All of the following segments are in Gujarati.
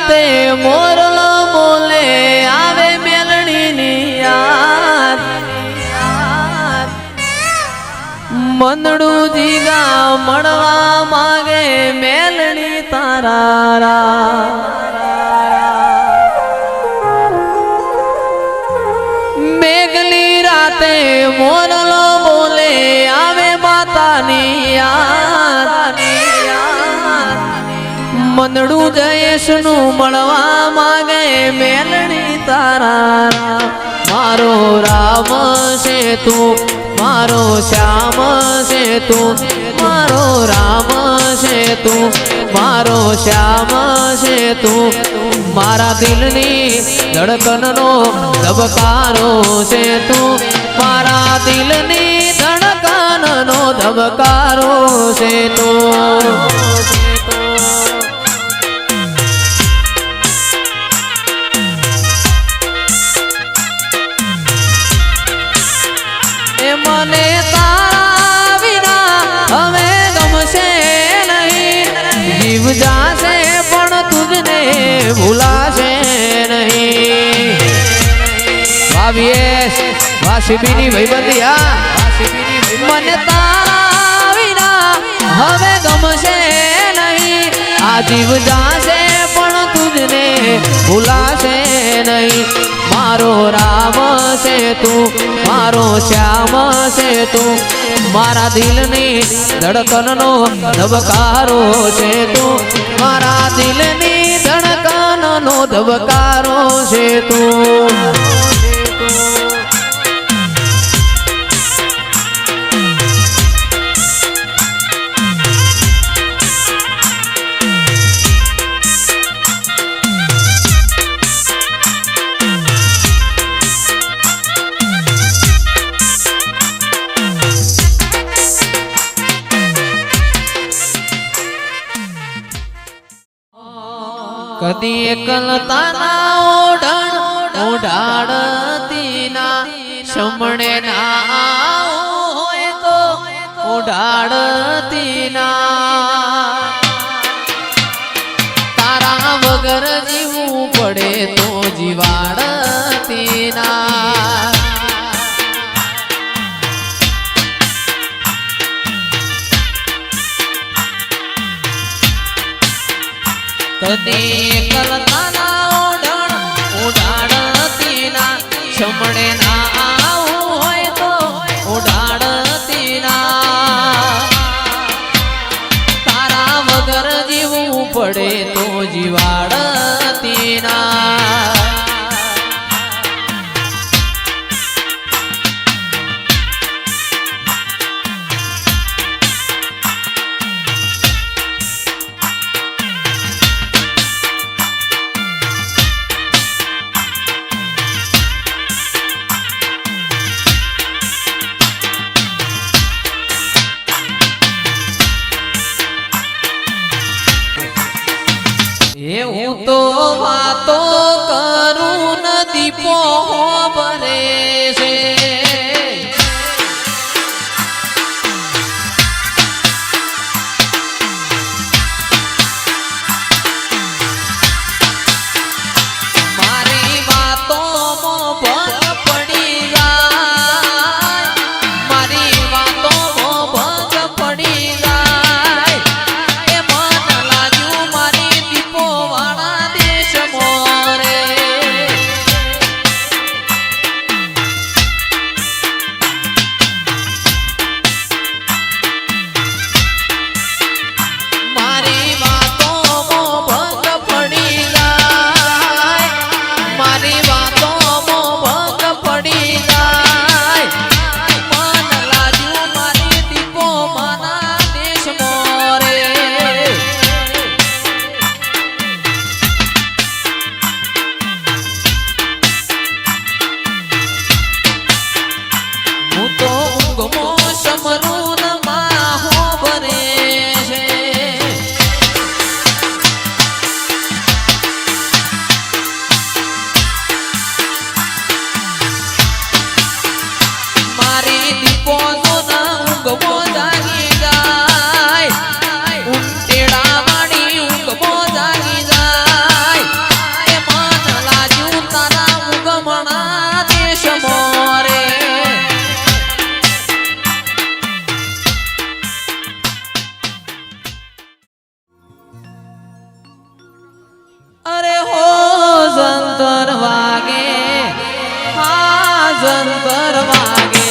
રાતે મોરલો બોલે આવે મેલડીની યાદ મંદડું જીગા મળવા માગે મેલડી તારા મેઘલી રાતે મોરલો બોલે આવે માતાની યાદ મંદડું જયેશનું મળવા માગે મેલડી તારા મારો રામ છે તું મારો શ્યામ છે તું મારો રામ છે તું મારો શ્યામ છે તું મારા દિલની ધડકનનો ધબકારો છે તું મારા દિલની ધડકનનો ધબકારો છે તું મને તારા વિના હવે ગમશે નહીં જીવ જાશે પણ તુજને ભૂલાશે નહીં વાસીબીની ભાઈબંધી મને તારા વિના હવે ગમશે નહીં આ જીવ જાશે પણ તુજને ભૂલાશે નહીં મારો રામ છે તું મારો શ્યામ છે તું મારા દિલની ધડકનનો ધબકારો છે તું મારા દિલની ધડકનનો ધબકારો છે તું કદી એકલતાના ઓઢણ ઓઢાડતી ના શમણે ના હોય તો ઓઢાડતી ના તારા વગર જીવવું પડે તો જીવાડતી ના કદી કલતાના ઓઢણ ઓઢાડતી ના શમણે ના હોય તો ઓઢાડતી ના તારા વગર જીવવું પડે તો જીવાડતી ના જંતર વાગે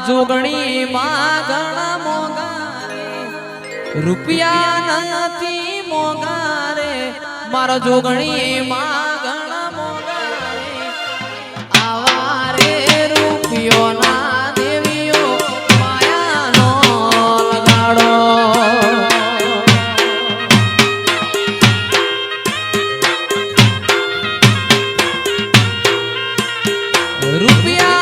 જોગણી માં ઘણા મોગા રૂપિયા નથી મોગા રે મારો જોગણી માં ઘણા મોગા આવા રે રૂપિયો ના દેવીઓ માયાનો લગાડો રૂપિયા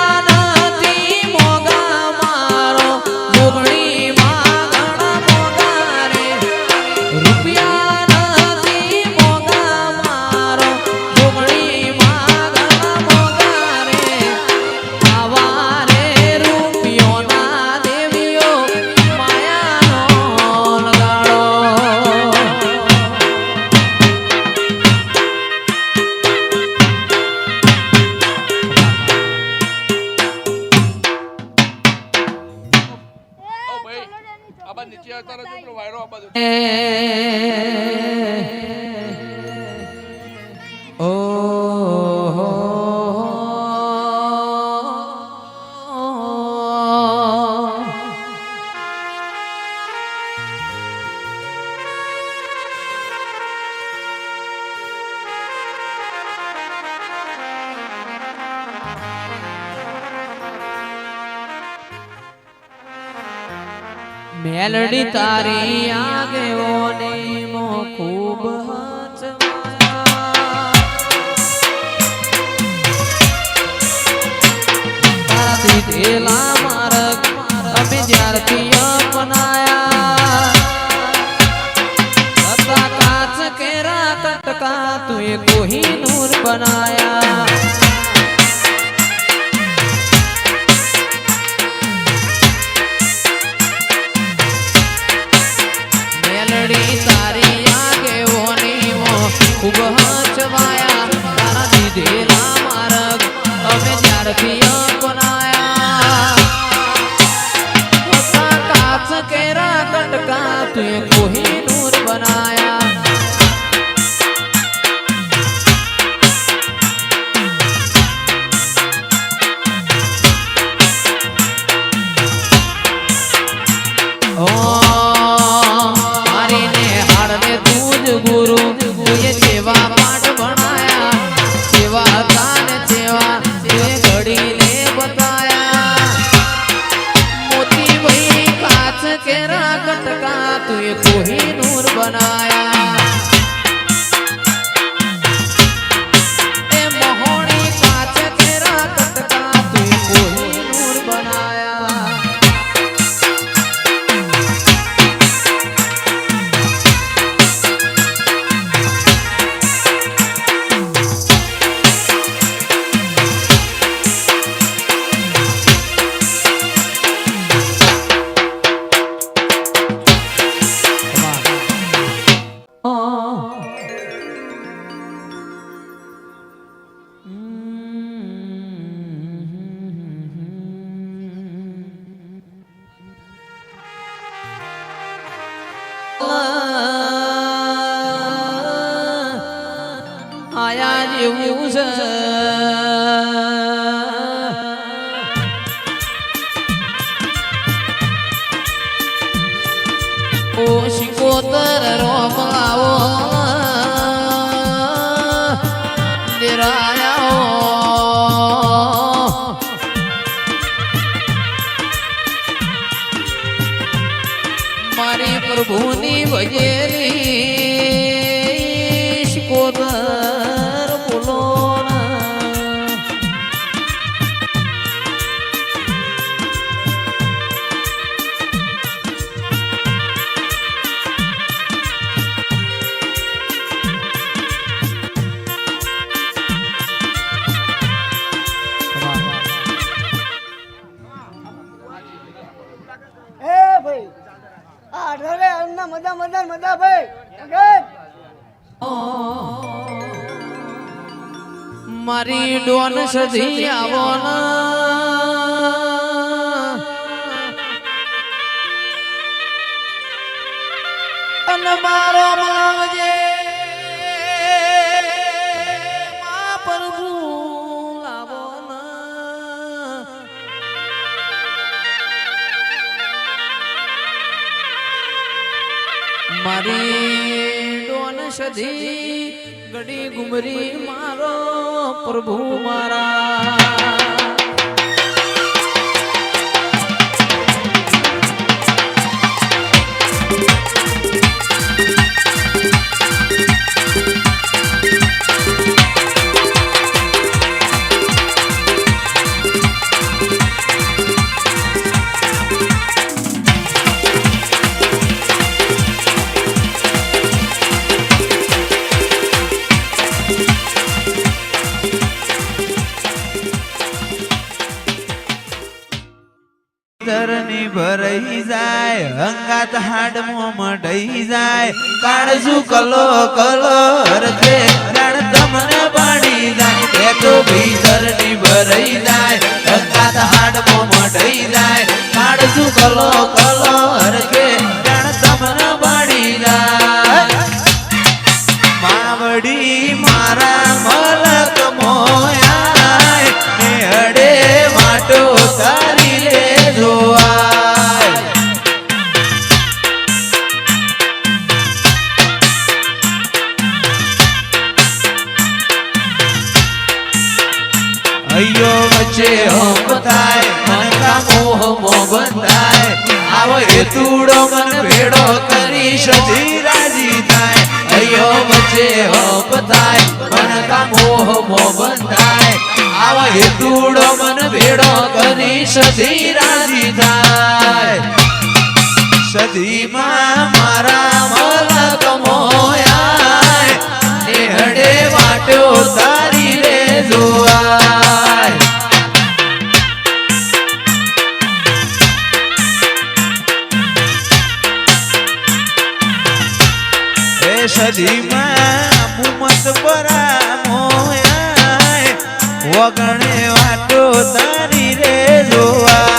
મેલડી તારી આગેઓને મો ખૂબ તારાથી દેલા માર્ગ અમે જ્યારથી અપનાયા હતા કાચ કેરા કટકા તુએ કોહિનૂર બનાયા ખૂબ હચવાયા તારા દીધેલા માર્ગ અમે જ્યારથી અપનાયા કાચ કેરા કટકા તુએ કોહિનૂર બનાયા મારીને હાડને તું જ ગુરુ જેવા પાઠ ભણાયા જેવા હતા ને જેવા ઘડીને બતાયા મોતી ભાઈ કાચ કેરા કટકા તુએ કોહિનૂર બનાયા એ મહોણી કાચ કેરા કટકા તુએ કોહિનૂર બનાયા આયા જેવું છે ઓ શિકોતર રોમ આવો પ્રભુની ભજેલી શિકોતર બોલો મારી ડોન સધી આવો અને મારો મલાવજે મા પ્રભુ આવો મારી ડોન સધી ગડી ગુમરી મારો પ્રભુ મારા તરની ભરાઈ જાય હંગાત હાડમો મઢઈ જાય કાળજુ કલો કલો હરતે રણ તમને પાડી જાય એ તો ભીતરની ભરાઈ જાય હંગાત હાડમો મઢઈ જાય કાળજુ કલો કલો હરતે રણ તમને પાડી જાય માવડી મારા મલક મોયા ને હડે વાટો તારી લે જોવાય અయ్યો વચ્ચે હોમ થાય મન કા મોહ બંધાય આવો હેતુડો મન ભેડો કરી સધી રાજી થાય અయ్યો વચ્ચે હોમ થાય મન કા મોહ બંધાય આવો હેતુડો મન ભેડો કરી સધી રાજી થાય સધીમાં મારા મલક મોયા ને હડે વાટો તારી લે જોવાય એ સધીમાં મુમત પરા મોયા વગણે વાટો તારી રે જોવાય